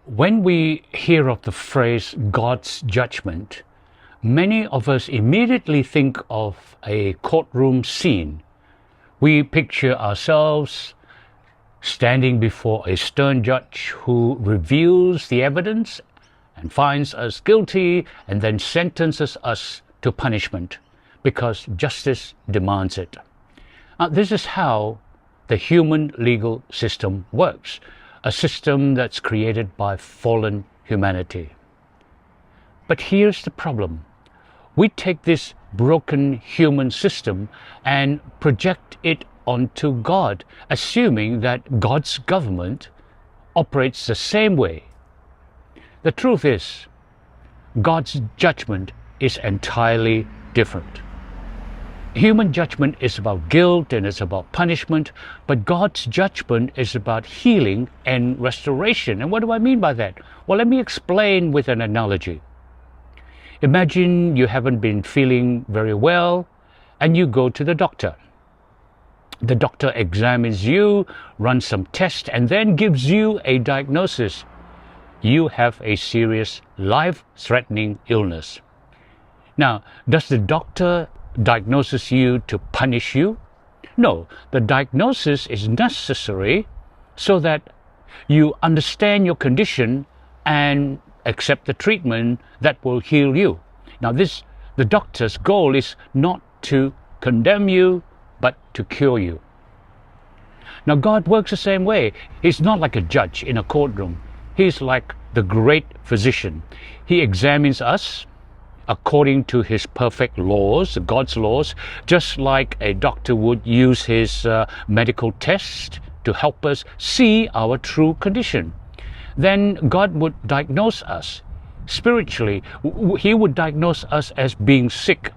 When we hear of the phrase God's judgment, many of us immediately think of a courtroom scene. We picture ourselves standing before a stern judge who reviews the evidence and finds us guilty and then sentences us to punishment because justice demands it. This is how the human legal system works, a system that's created by fallen humanity. But here's the problem. We take this broken human system and project it onto God, assuming that God's government operates the same way. The truth is, God's judgment is entirely different. Human judgment is about guilt and it's about punishment, but God's judgment is about healing and restoration. And what do I mean by that? Well, let me explain with an analogy. Imagine you haven't been feeling very well and you go to the doctor. The doctor examines you, runs some tests, and then gives you a diagnosis. You have a serious, life-threatening illness. Now, does the doctor diagnose you to punish you? No, the diagnosis is necessary so that you understand your condition and accept the treatment that will heal you. Now, the doctor's goal is not to condemn you, but to cure you. Now, God works the same way. He's not like a judge in a courtroom. He's like the great physician. He examines us according to his perfect laws, God's laws, just like a doctor would use his medical test to help us see our true condition. Then God would diagnose us spiritually. He would diagnose us as being sick.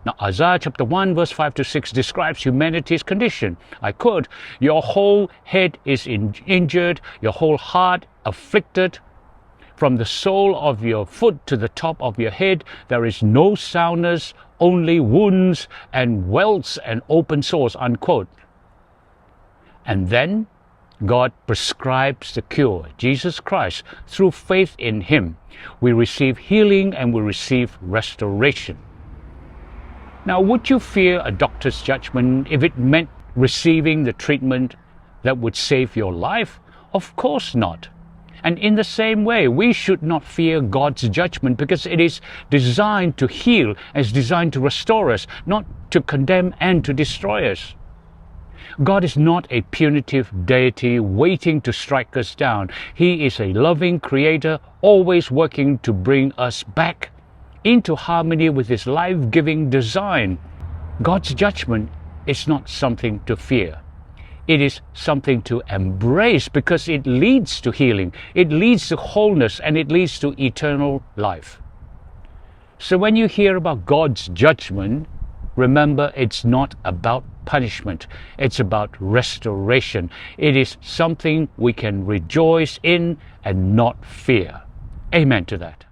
Now, Isaiah chapter 1 verse 5 to 6 describes humanity's condition. I quote, "Your whole head is injured, your whole heart afflicted. From the sole of your foot to the top of your head, there is no soundness, only wounds and welts and open sores," unquote. And then God prescribes the cure, Jesus Christ. Through faith in Him, we receive healing and we receive restoration. Now, would you fear a doctor's judgment if it meant receiving the treatment that would save your life? Of course not. And in the same way, we should not fear God's judgment because it is designed to heal, it's designed to restore us, not to condemn and to destroy us. God is not a punitive deity waiting to strike us down. He is a loving creator, always working to bring us back into harmony with His life-giving design. God's judgment is not something to fear. It is something to embrace because it leads to healing, it leads to wholeness, and it leads to eternal life. So when you hear about God's judgment, remember it's not about punishment, it's about restoration. It is something we can rejoice in and not fear. Amen to that.